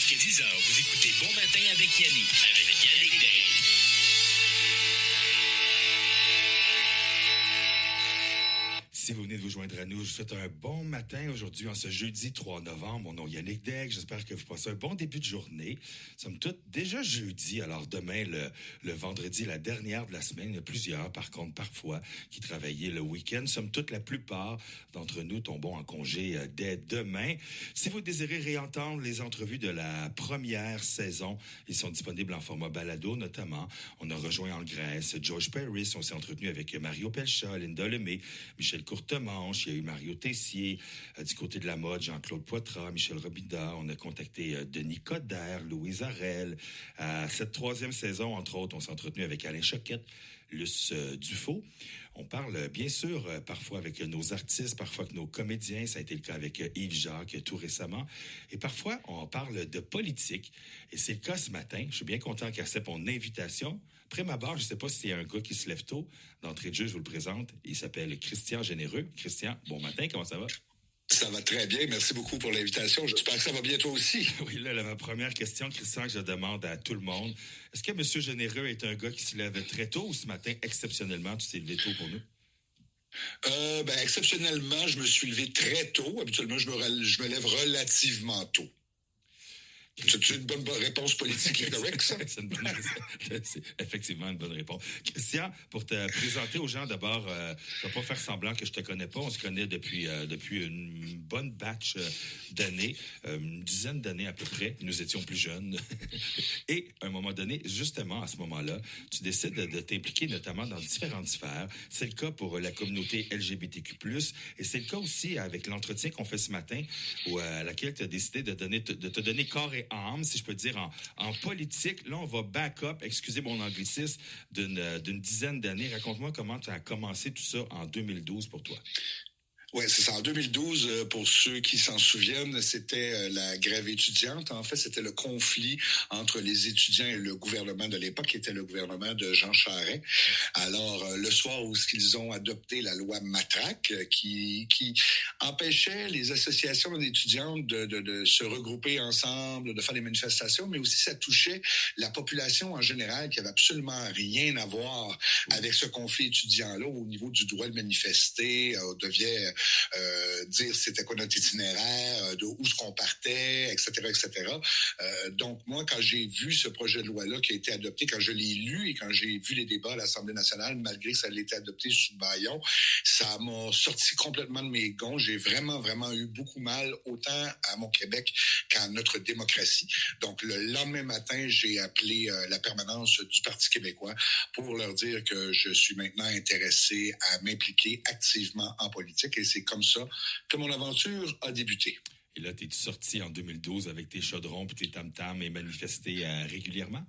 Jusqu'à 10h, vous écoutez Bon Matin avec Yannick. Avec Yannick Day. Si vous venez de vous joindre à nous, je vous souhaite un bon matin aujourd'hui, en ce jeudi 3 novembre. Mon nom est Yannick Degg. J'espère que vous passez un bon début de journée. Somme toute, déjà jeudi, alors demain, le vendredi, la dernière de la semaine. Il y a plusieurs, par contre, parfois, qui travaillaient le week-end. Somme toute, la plupart d'entre nous tombons en congé dès demain. Si vous désirez réentendre les entrevues de la première saison, ils sont disponibles en format balado, notamment. On a rejoint en Grèce George Paris. On s'est entretenu avec Mario Pelcha, Linda Lemay, Michel Courtemanche, il y a eu Mario Tessier, du côté de la mode, Jean-Claude Poitras, Michel Robida, on a contacté Denis Coderre, Louise Arel. Cette troisième saison, entre autres, on s'est entretenu avec Alain Choquette, Luce Dufaux. On parle bien sûr parfois avec nos artistes, parfois avec nos comédiens. Ça a été le cas avec Yves Jacques tout récemment. Et parfois, on parle de politique. Et c'est le cas ce matin. Je suis bien content qu'il accepte mon invitation. Après ma barre, je ne sais pas s'il y a un gars qui se lève tôt. D'entrée de jeu, je vous le présente. Il s'appelle Christian Généreux. Christian, bon matin, comment ça va? Ça va très bien. Merci beaucoup pour l'invitation. J'espère que ça va bien toi aussi. Oui, là, ma première question, Christian, que je demande à tout le monde. Est-ce que M. Généreux est un gars qui se lève très tôt ou ce matin, exceptionnellement, tu t'es levé tôt pour nous? Exceptionnellement, je me suis levé très tôt. Habituellement, je me lève relativement tôt. C'est une bonne réponse politique et correcte, ça? C'est effectivement une bonne réponse. Christian, pour te présenter aux gens, d'abord, je ne vais pas faire semblant que je te connais pas. On se connaît depuis une bonne batch d'années, une dizaine d'années à peu près. Nous étions plus jeunes. Et à un moment donné, justement, à ce moment-là, tu décides de t'impliquer notamment dans différentes sphères. C'est le cas pour la communauté LGBTQ+, et c'est le cas aussi avec l'entretien qu'on fait ce matin, à laquelle tu as décidé de te donner corps et âme, si je peux dire, en politique. Là, on va back-up, excusez mon anglicisme, d'une dizaine d'années. Raconte-moi comment tu as commencé tout ça en 2012 pour toi. Oui, c'est ça. En 2012, pour ceux qui s'en souviennent, c'était la grève étudiante. En fait, c'était le conflit entre les étudiants et le gouvernement de l'époque, qui était le gouvernement de Jean Charest. Alors, le soir où ils ont adopté la loi Matraque, qui empêchait les associations d'étudiantes de se regrouper ensemble, de faire des manifestations, mais aussi ça touchait la population en général, qui avait absolument rien à voir avec ce conflit étudiant-là au niveau du droit de manifester, devait dire c'était quoi notre itinéraire, de où est-ce qu'on partait, etc., etc. Donc, moi, quand j'ai vu ce projet de loi-là qui a été adopté, quand je l'ai lu et quand j'ai vu les débats à l'Assemblée nationale, malgré que ça ait été adopté sous bâillon, ça m'a sorti complètement de mes gonds. J'ai vraiment, vraiment eu beaucoup mal, autant à mon Québec qu'à notre démocratie. Donc, le lendemain matin, j'ai appelé la permanence du Parti québécois pour leur dire que je suis maintenant intéressé à m'impliquer activement en politique. Et c'est comme ça que mon aventure a débuté. Et là, t'es sorti en 2012 avec tes chaudrons puis tes tam-tams et manifesté régulièrement?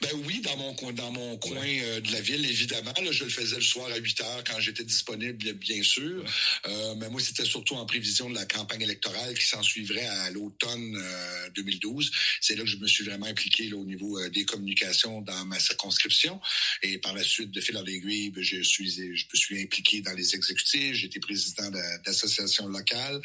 Ben oui, dans mon coin de la ville, évidemment. Là, je le faisais le soir à 8h quand j'étais disponible, bien sûr. Mais moi, c'était surtout en prévision de la campagne électorale qui s'en suivrait à l'automne 2012. C'est là que je me suis vraiment impliqué là, au niveau des communications dans ma circonscription. Et par la suite, de fil en aiguille, je me suis impliqué dans les exécutifs. J'ai été président d'associations locales.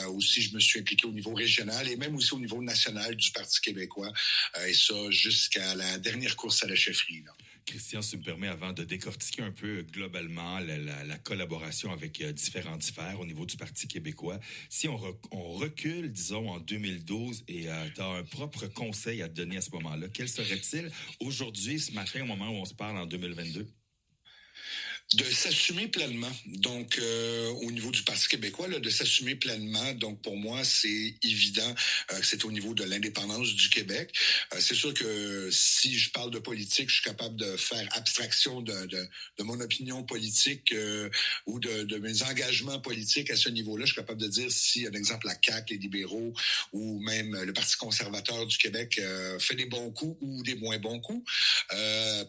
Aussi, je me suis impliqué au niveau régional et même aussi au niveau national du Parti québécois. Et ça, jusqu'à la dernière course à la chefferie. Là. Christian, si tu me permets, avant de décortiquer un peu globalement la collaboration avec différentes sphères au niveau du Parti québécois, si on recule, disons, en 2012 et tu as un propre conseil à te donner à ce moment-là, quel serait-il aujourd'hui, ce matin, au moment où on se parle en 2022? De s'assumer pleinement. Donc, au niveau du Parti québécois, là, de s'assumer pleinement. Donc, pour moi, c'est évident que c'est au niveau de l'indépendance du Québec. C'est sûr que si je parle de politique, je suis capable de faire abstraction de mon opinion politique ou de mes engagements politiques à ce niveau-là. Je suis capable de dire si, un exemple, la CAQ, les libéraux ou même le Parti conservateur du Québec fait des bons coups ou des moins bons coups.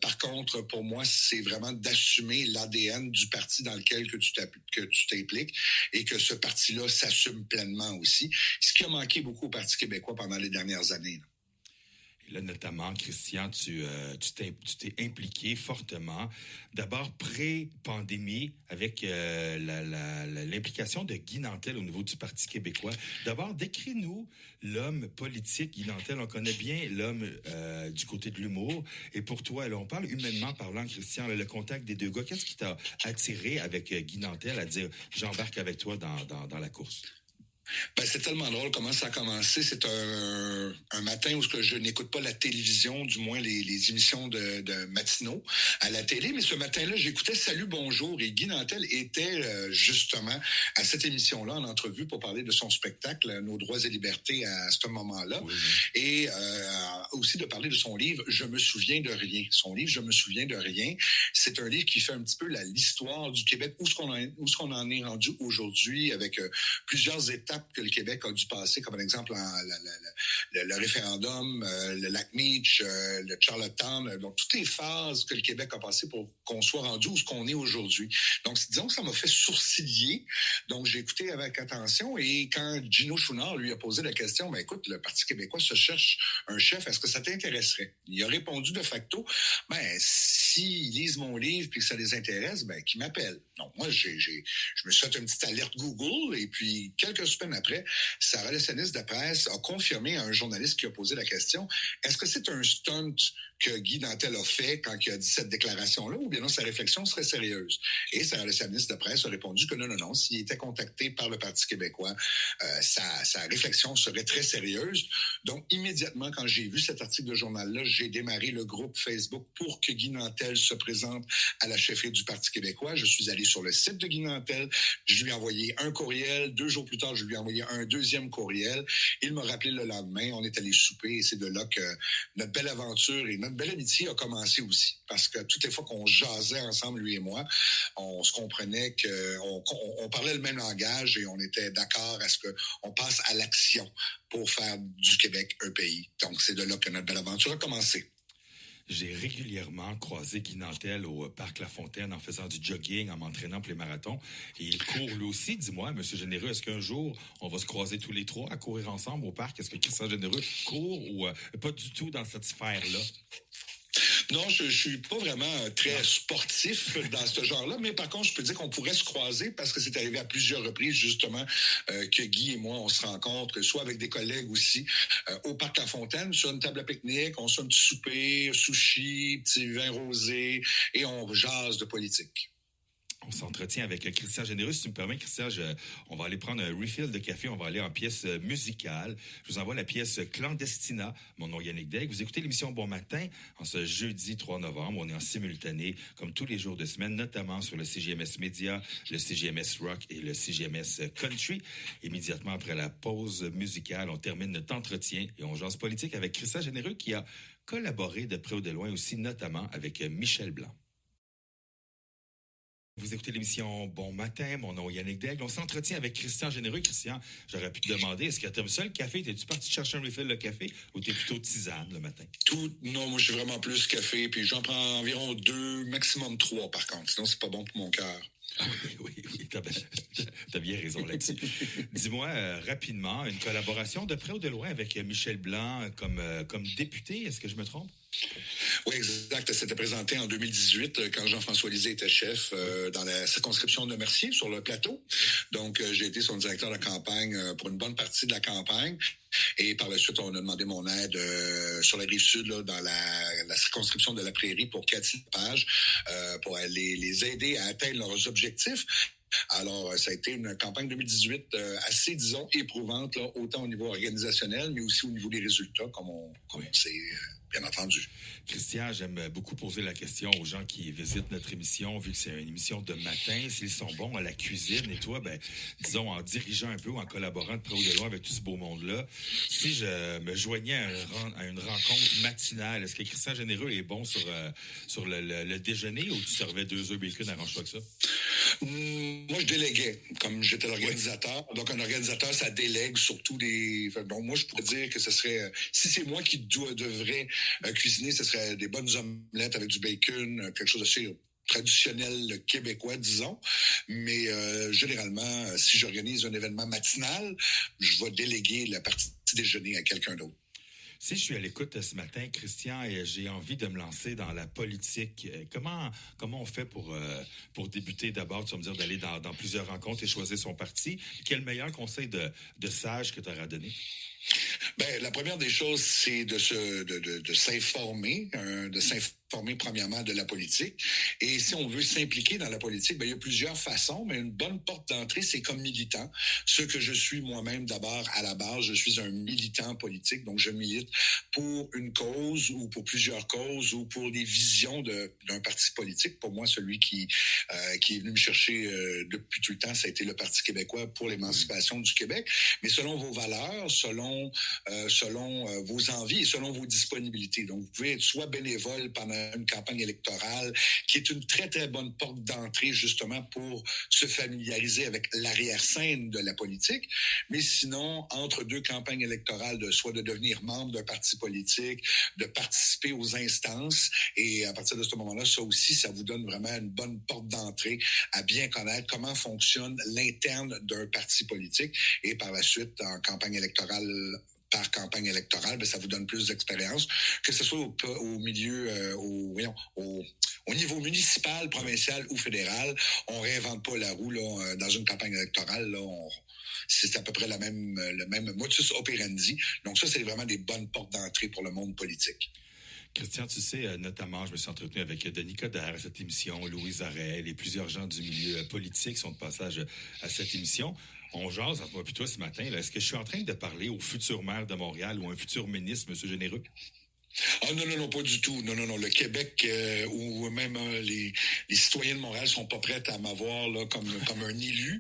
Par contre, pour moi, c'est vraiment d'assumer l'ADN du parti dans lequel que tu t'impliques et que ce parti-là s'assume pleinement aussi. Ce qui a manqué beaucoup au Parti québécois pendant les dernières années. Là. Là, notamment, Christian, tu t'es impliqué fortement. D'abord, pré-pandémie, avec l'implication de Guy Nantel au niveau du Parti québécois. D'abord, décris-nous l'homme politique, Guy Nantel. On connaît bien l'homme du côté de l'humour. Et pour toi, là, on parle humainement parlant, Christian, là, le contact des deux gars. Qu'est-ce qui t'a attiré avec Guy Nantel à dire « j'embarque avec toi dans la course » ? C'est tellement drôle comment ça a commencé. C'est un matin où je n'écoute pas la télévision, du moins les émissions de matinaux à la télé. Mais ce matin-là, j'écoutais Salut, bonjour. Et Guy Nantel était justement à cette émission-là en entrevue pour parler de son spectacle, Nos droits et libertés à ce moment-là. Oui. Et aussi de parler de son livre, Je me souviens de rien. Son livre, Je me souviens de rien, c'est un livre qui fait un petit peu l'histoire du Québec, où est-ce qu'on en est rendu aujourd'hui avec plusieurs étapes que le Québec a dû passer, comme par exemple le référendum, le lac Meach, le Charlottetown, donc toutes les phases que le Québec a passées pour qu'on soit rendu où ce qu'on est aujourd'hui. Donc, disons que ça m'a fait sourciller. Donc, j'ai écouté avec attention et quand Gino Chouinard lui a posé la question, écoute, le Parti québécois se cherche un chef, est-ce que ça t'intéresserait? Il a répondu de facto, s'ils lisent mon livre et que ça les intéresse, qu'ils m'appellent. Donc, moi, je me suis fait une petite alerte Google et puis quelques semaines après, sa relationiste de presse a confirmé à un journaliste qui a posé la question, est-ce que c'est un stunt que Guy Nantel a fait quand il a dit cette déclaration-là ou bien non, sa réflexion serait sérieuse? Et sa relationiste de presse a répondu que non, s'il était contacté par le Parti québécois, sa réflexion serait très sérieuse. Donc, immédiatement, quand j'ai vu cet article de journal-là, j'ai démarré le groupe Facebook pour que Guy Nantel se présente à la chefferie du Parti québécois. Je suis allé sur le site de Guy Nantel, je lui ai envoyé un courriel, 2 jours plus tard, je lui ai envoyé un deuxième courriel. Il m'a rappelé le lendemain, on est allé souper et c'est de là que notre belle aventure et notre belle amitié a commencé aussi. Parce que toutes les fois qu'on jasait ensemble, lui et moi, on se comprenait qu'on parlait le même langage et on était d'accord à ce qu'on passe à l'action pour faire du Québec un pays. Donc, c'est de là que notre belle aventure a commencé. J'ai régulièrement croisé Guy Nantel au Parc La Fontaine en faisant du jogging, en m'entraînant pour les marathons. Et il court lui aussi. Dis-moi, M. Généreux, est-ce qu'un jour, on va se croiser tous les trois à courir ensemble au parc? Est-ce que Christian Généreux court ou pas du tout dans cette sphère-là? Non, je suis pas vraiment très sportif dans ce genre-là, mais par contre, je peux dire qu'on pourrait se croiser parce que c'est arrivé à plusieurs reprises, justement, que Guy et moi, on se rencontre, soit avec des collègues aussi, au Parc La Fontaine, sur une table à pique-nique, on se fait un petit souper, sushi, petit vin rosé, et on jase de politique. On s'entretient avec Christian Généreux. Si tu me permets, Christian, on va aller prendre un refill de café. On va aller en pièce musicale. Je vous envoie la pièce Clandestina. Mon nom est Yannick Daigle. Vous écoutez l'émission Bon Matin en ce jeudi 3 novembre. On est en simultané, comme tous les jours de semaine, notamment sur le CJMS Média, le CJMS Rock et le CJMS Country. Immédiatement après la pause musicale, on termine notre entretien et on jase politique avec Christian Généreux qui a collaboré de près ou de loin aussi, notamment avec Michel Blanc. Vous écoutez l'émission Bon Matin, mon nom est Yannick Daigle. On s'entretient avec Christian Généreux. Christian, j'aurais pu te demander, est-ce que tu aimes ça le café? T'es-tu parti chercher un refill de café ou t'es plutôt tisane le matin? Non, moi je suis vraiment plus café, puis j'en prends environ 2, maximum 3 par contre. Sinon, c'est pas bon pour mon cœur. Oui, t'as bien raison là-dessus. Dis-moi rapidement, une collaboration de près ou de loin avec Michel Blanc comme député, est-ce que je me trompe? Oui, exact. Ça s'était présenté en 2018 quand Jean-François Lisée était chef dans la circonscription de Mercier, sur le plateau. Donc, j'ai été son directeur de campagne pour une bonne partie de la campagne. Et par la suite, on a demandé mon aide sur la Rive-Sud, là, dans la circonscription de la Prairie pour Cathy Lepage, pour les aider à atteindre leurs objectifs. Alors, ça a été une campagne 2018 assez, disons, éprouvante, là, autant au niveau organisationnel, mais aussi au niveau des résultats, comme on sait, bien entendu. Christian, j'aime beaucoup poser la question aux gens qui visitent notre émission, vu que c'est une émission de matin, s'ils sont bons à la cuisine. Et toi, disons, en dirigeant un peu ou en collaborant de près ou de loin avec tout ce beau monde-là, si je me joignais à une rencontre matinale, est-ce que Christian Généreux est bon sur le déjeuner ou tu servais 2 œufs bacon, arrange-toi que ça? Moi, je déléguais, comme j'étais l'organisateur. Oui. Donc, un organisateur, ça délègue surtout Donc, moi, je pourrais dire que ce serait... Si c'est moi qui devrais cuisiner, ce serait des bonnes omelettes avec du bacon, quelque chose d'assez traditionnel québécois, disons. Mais généralement, si j'organise un événement matinal, je vais déléguer la partie déjeuner à quelqu'un d'autre. Si je suis à l'écoute ce matin, Christian, et j'ai envie de me lancer dans la politique, comment on fait pour débuter d'abord? Tu vas me dire d'aller dans plusieurs rencontres et choisir son parti. Quel meilleur conseil de sage que tu auras donné? Ben, la première des choses, c'est de s'informer, de s'informer premièrement de la politique. Et si on veut s'impliquer dans la politique, ben, il y a plusieurs façons, mais une bonne porte d'entrée, c'est comme militant. Ce que je suis moi-même d'abord à la base, je suis un militant politique, donc je milite pour une cause ou pour plusieurs causes ou pour des visions d'un parti politique. Pour moi, celui qui est venu me chercher depuis tout le temps, ça a été le Parti québécois pour l'émancipation du Québec. Mais selon vos valeurs, selon vos envies et selon vos disponibilités. Donc, vous pouvez être soit bénévole pendant une campagne électorale, qui est une très, très bonne porte d'entrée, justement, pour se familiariser avec l'arrière-scène de la politique. Mais sinon, entre deux campagnes électorales, soit de devenir membre d'un parti politique, de participer aux instances, et à partir de ce moment-là, ça aussi, ça vous donne vraiment une bonne porte d'entrée à bien connaître comment fonctionne l'interne d'un parti politique. Et par la suite, en campagne électorale, par campagne électorale, ben, ça vous donne plus d'expérience, que ce soit au milieu, au niveau municipal, provincial ou fédéral. On réinvente pas la roue là, dans une campagne électorale. Là, c'est à peu près le même modus operandi. Donc ça, c'est vraiment des bonnes portes d'entrée pour le monde politique. Christian, tu sais, notamment, je me suis entretenu avec Denis Coderre à cette émission, Louise Arel et plusieurs gens du milieu politique sont de passage à cette émission. On jase entre moi et toi ce matin. Là. Est-ce que je suis en train de parler au futur maire de Montréal ou un futur ministre, M. Généreux? Ah non, pas du tout. Non. Le Québec ou même les citoyens de Montréal sont pas prêts à m'avoir là comme un élu.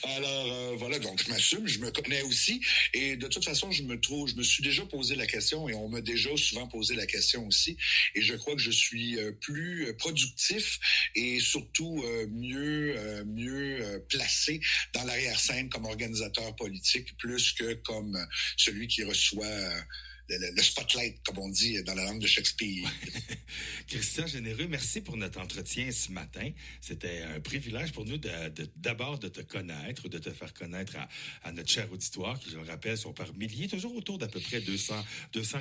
Alors voilà, donc je m'assume, je me connais aussi. Et de toute façon, je me suis déjà posé la question et on m'a déjà souvent posé la question aussi. Et je crois que je suis plus productif et surtout mieux placé dans l'arrière-scène comme organisateur politique plus que comme celui qui reçoit le spotlight, comme on dit dans la langue de Shakespeare. Christian Généreux, merci pour notre entretien ce matin. C'était un privilège pour nous d'abord de te connaître, de te faire connaître à notre cher auditoire, qui, je le rappelle, sont par milliers, toujours autour d'à peu près 200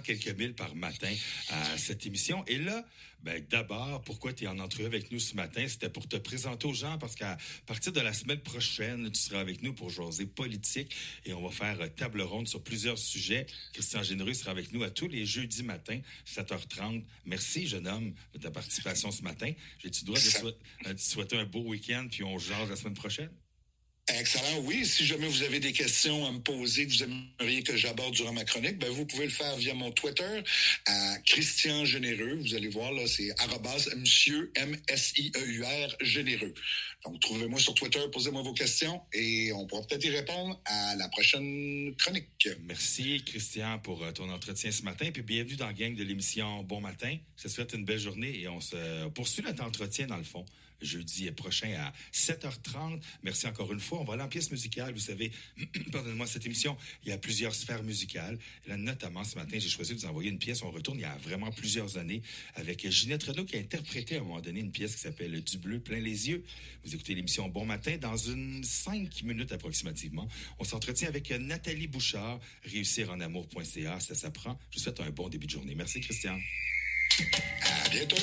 quelques mille par matin à cette émission. Et là, ben, d'abord, pourquoi tu es en entrevue avec nous ce matin? C'était pour te présenter aux gens parce qu'à partir de la semaine prochaine, tu seras avec nous pour jaser politique et on va faire table ronde sur plusieurs sujets. Christian Généreux sera avec nous à tous les jeudis matins, 7h30. Merci, jeune homme, de ta participation ce matin. J'ai-tu le droit de souhaiter un beau week-end puis on jase la semaine prochaine? Excellent. Oui, si jamais vous avez des questions à me poser que vous aimeriez que j'aborde durant ma chronique, ben vous pouvez le faire via mon Twitter à Christian Généreux. Vous allez voir, là, c'est @monsieur MSIEUR Généreux. Donc, trouvez-moi sur Twitter, posez-moi vos questions et on pourra peut-être y répondre à la prochaine chronique. Merci, Christian, pour ton entretien ce matin. Puis bienvenue dans la gang de l'émission Bon Matin. Je te souhaite une belle journée et on se poursuit notre entretien, dans le fond, jeudi prochain à 7h30. Merci encore une fois. On va aller en pièce musicale. Vous savez, pardonnez-moi, cette émission, il y a plusieurs sphères musicales. Et là, notamment, ce matin, j'ai choisi de vous envoyer une pièce. On retourne il y a vraiment plusieurs années avec Ginette Renaud qui a interprété à un moment donné une pièce qui s'appelle Du bleu plein les yeux. Vous écoutez l'émission Bon Matin dans 5 minutes approximativement. On s'entretient avec Nathalie Bouchard, réussirenamour.ca. Ça s'apprend. Je vous souhaite un bon début de journée. Merci, Christian. À bientôt.